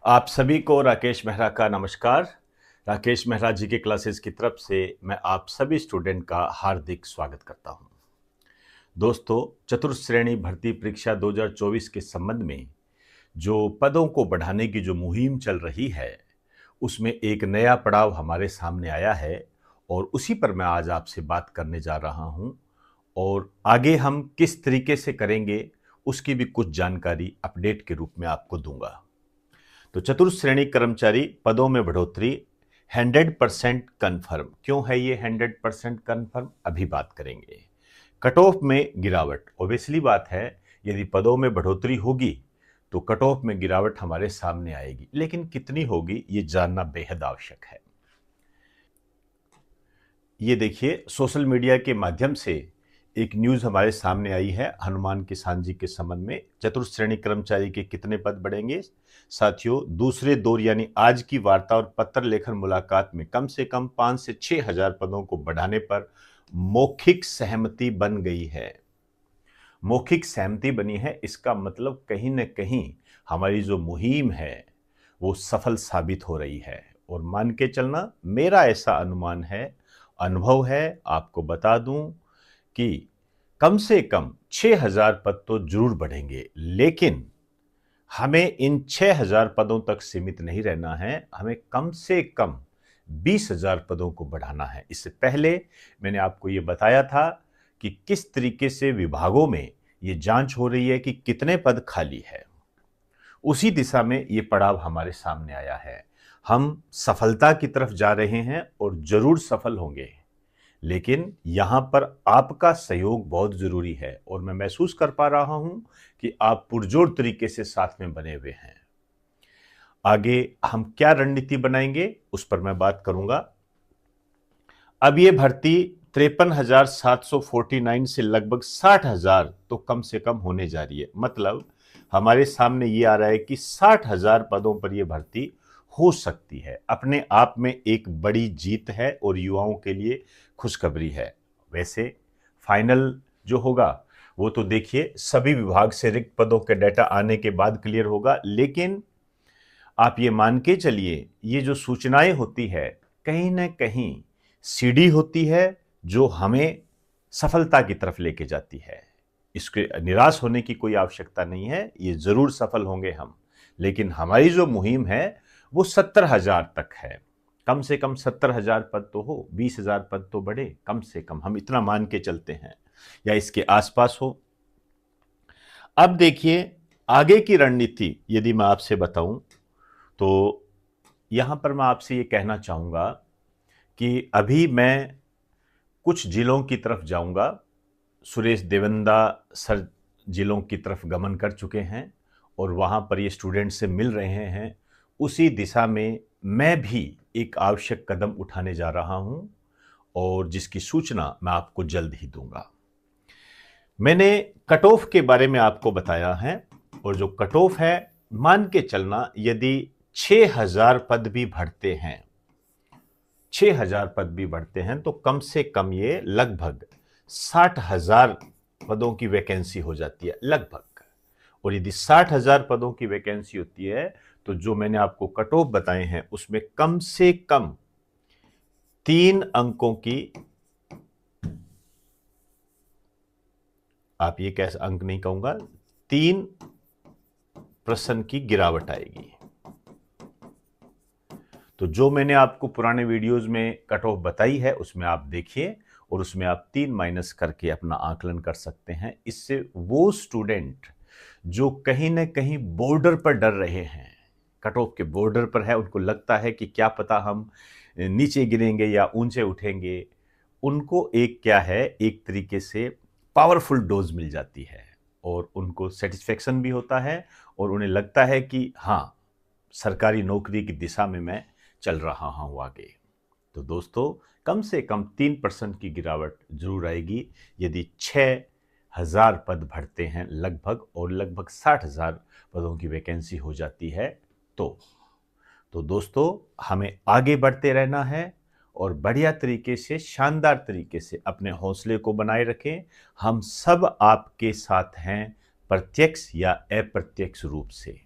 आप सभी को राकेश मेहरा का नमस्कार। राकेश मेहरा जी के क्लासेस की तरफ से मैं आप सभी स्टूडेंट का हार्दिक स्वागत करता हूं। दोस्तों, चतुर्थ श्रेणी भर्ती परीक्षा 2024 के संबंध में जो पदों को बढ़ाने की जो मुहिम चल रही है, उसमें एक नया पड़ाव हमारे सामने आया है और उसी पर मैं आज आपसे बात करने जा रहा हूं। और आगे हम किस तरीके से करेंगे, उसकी भी कुछ जानकारी अपडेट के रूप में आपको दूंगा। तो चतुर्थ श्रेणी कर्मचारी पदों में बढ़ोतरी 100% कन्फर्म। क्यों है ये 100% कन्फर्म, अभी बात करेंगे। कट ऑफ में गिरावट, ओबियसली बात है, यदि पदों में बढ़ोतरी होगी तो कट ऑफ में गिरावट हमारे सामने आएगी, लेकिन कितनी होगी ये जानना बेहद आवश्यक है। ये देखिए, सोशल मीडिया के माध्यम से एक न्यूज हमारे सामने आई है हनुमान किसान जी के संबंध में। चतुर्थ श्रेणी कर्मचारी के कितने पद बढ़ेंगे? साथियों, दूसरे दौर यानी आज की वार्ता और पत्र लेखन मुलाकात में कम से कम 5 से 6 हजार पदों को बढ़ाने पर मौखिक सहमति बन गई है। मौखिक सहमति बनी है, इसका मतलब कहीं न कहीं हमारी जो मुहिम है वो सफल साबित हो रही है। और मान के चलना, मेरा ऐसा अनुमान है, अनुभव है, आपको बता दूं कि कम से कम 6,000 पद तो जरूर बढ़ेंगे। लेकिन हमें इन 6,000 पदों तक सीमित नहीं रहना है, हमें कम से कम 20,000 पदों को बढ़ाना है। इससे पहले मैंने आपको ये बताया था कि किस तरीके से विभागों में ये जांच हो रही है कि कितने पद खाली है। उसी दिशा में ये पड़ाव हमारे सामने आया है। हम सफलता की तरफ जा रहे हैं और जरूर सफल होंगे, लेकिन यहां पर आपका सहयोग बहुत जरूरी है और मैं महसूस कर पा रहा हूं कि आप पुरजोर तरीके से साथ में बने हुए हैं। आगे हम क्या रणनीति बनाएंगे उस पर मैं बात करूंगा। अब ये भर्ती 53,749 से लगभग 60,000 तो कम से कम होने जा रही है। मतलब हमारे सामने ये आ रहा है कि 60,000 पदों पर यह भर्ती हो सकती है। अपने आप में एक बड़ी जीत है और युवाओं के लिए खुशखबरी है। वैसे फाइनल जो होगा वो तो देखिए सभी विभाग से रिक्त पदों के डाटा आने के बाद क्लियर होगा, लेकिन आप ये मान के चलिए, ये जो सूचनाएं होती है कहीं ना कहीं सीढ़ी होती है जो हमें सफलता की तरफ लेके जाती है। इसके निराश होने की कोई आवश्यकता नहीं है, ये जरूर सफल होंगे हम। लेकिन हमारी जो मुहिम है वो 70,000 तक है। कम से कम 70,000 पद तो हो, 20,000 पद तो बढ़े, कम से कम हम इतना मान के चलते हैं, या इसके आसपास हो। अब देखिए, आगे की रणनीति यदि मैं आपसे बताऊं तो यहां पर मैं आपसे ये कहना चाहूंगा कि अभी मैं कुछ जिलों की तरफ जाऊंगा। सुरेश देवंदा सर जिलों की तरफ गमन कर चुके हैं और वहां पर ये स्टूडेंट से मिल रहे हैं। उसी दिशा में मैं भी एक आवश्यक कदम उठाने जा रहा हूं और जिसकी सूचना मैं आपको जल्द ही दूंगा। मैंने कट ऑफ के बारे में आपको बताया है और जो कट ऑफ है, मान के चलना यदि 6,000 पद भी बढ़ते हैं, 6,000 पद भी बढ़ते हैं तो कम से कम ये लगभग 60,000 पदों की वैकेंसी हो जाती है लगभग। और यदि 60,000 पदों की वैकेंसी होती है तो जो मैंने आपको कट ऑफ बताए हैं उसमें कम से कम 3 अंकों की, आप ये कैसे अंक नहीं कहूंगा, 3% की गिरावट आएगी। तो जो मैंने आपको पुराने वीडियोस में कट ऑफ बताई है उसमें आप देखिए और उसमें आप 3 माइनस करके अपना आकलन कर सकते हैं। इससे वो स्टूडेंट जो कहीं ना कहीं बॉर्डर पर डर रहे हैं, कट ऑफ के बॉर्डर पर है, उनको लगता है कि क्या पता हम नीचे गिरेंगे या ऊंचे उठेंगे, उनको एक क्या है, एक तरीके से पावरफुल डोज मिल जाती है और उनको सेटिस्फेक्शन भी होता है और उन्हें लगता है कि हाँ, सरकारी नौकरी की दिशा में मैं चल रहा हूं आगे। तो दोस्तों, कम से कम 3% की गिरावट जरूर आएगी यदि 6,000 पद भरते हैं लगभग और लगभग 60,000 पदों की वैकेंसी हो जाती है। तो दोस्तों, हमें आगे बढ़ते रहना है और बढ़िया तरीके से, शानदार तरीके से अपने हौसले को बनाए रखें। हम सब आपके साथ हैं, प्रत्यक्ष या अप्रत्यक्ष रूप से।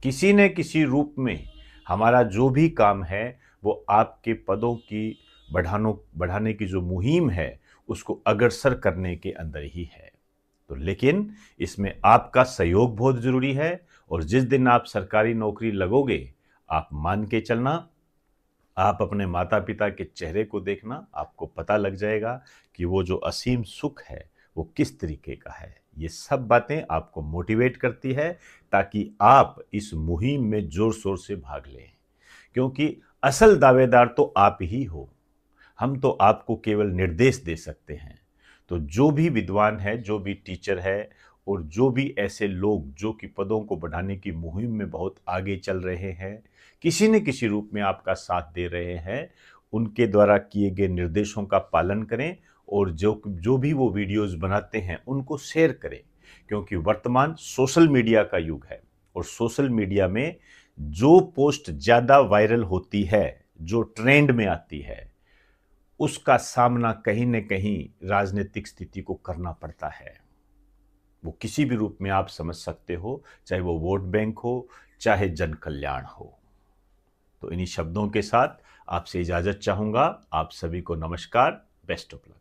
किसी न किसी रूप में हमारा जो भी काम है वो आपके पदों की बढ़ाने की जो मुहिम है उसको अग्रसर करने के अंदर ही है। तो लेकिन इसमें आपका सहयोग बहुत जरूरी है, और जिस दिन आप सरकारी नौकरी लगोगे, आप मान के चलना, आप अपने माता पिता के चेहरे को देखना, आपको पता लग जाएगा कि वो जो असीम सुख है वो किस तरीके का है। ये सब बातें आपको मोटिवेट करती है ताकि आप इस मुहिम में जोर शोर से भाग लें, क्योंकि असल दावेदार तो आप ही हो। हम तो आपको केवल निर्देश दे सकते हैं। तो जो भी विद्वान है, जो भी टीचर है, और जो भी ऐसे लोग जो कि पदों को बढ़ाने की मुहिम में बहुत आगे चल रहे हैं, किसी न किसी रूप में आपका साथ दे रहे हैं, उनके द्वारा किए गए निर्देशों का पालन करें, और जो जो भी वो वीडियोस बनाते हैं उनको शेयर करें, क्योंकि वर्तमान सोशल मीडिया का युग है, और सोशल मीडिया में जो पोस्ट ज़्यादा वायरल होती है, जो ट्रेंड में आती है, उसका सामना कहीं न कहीं राजनीतिक स्थिति को करना पड़ता है। वो किसी भी रूप में आप समझ सकते हो, चाहे वो वोट बैंक हो, चाहे जन कल्याण हो। तो इन्हीं शब्दों के साथ आपसे इजाज़त चाहूँगा। आप सभी को नमस्कार, बेस्ट ऑफ लक।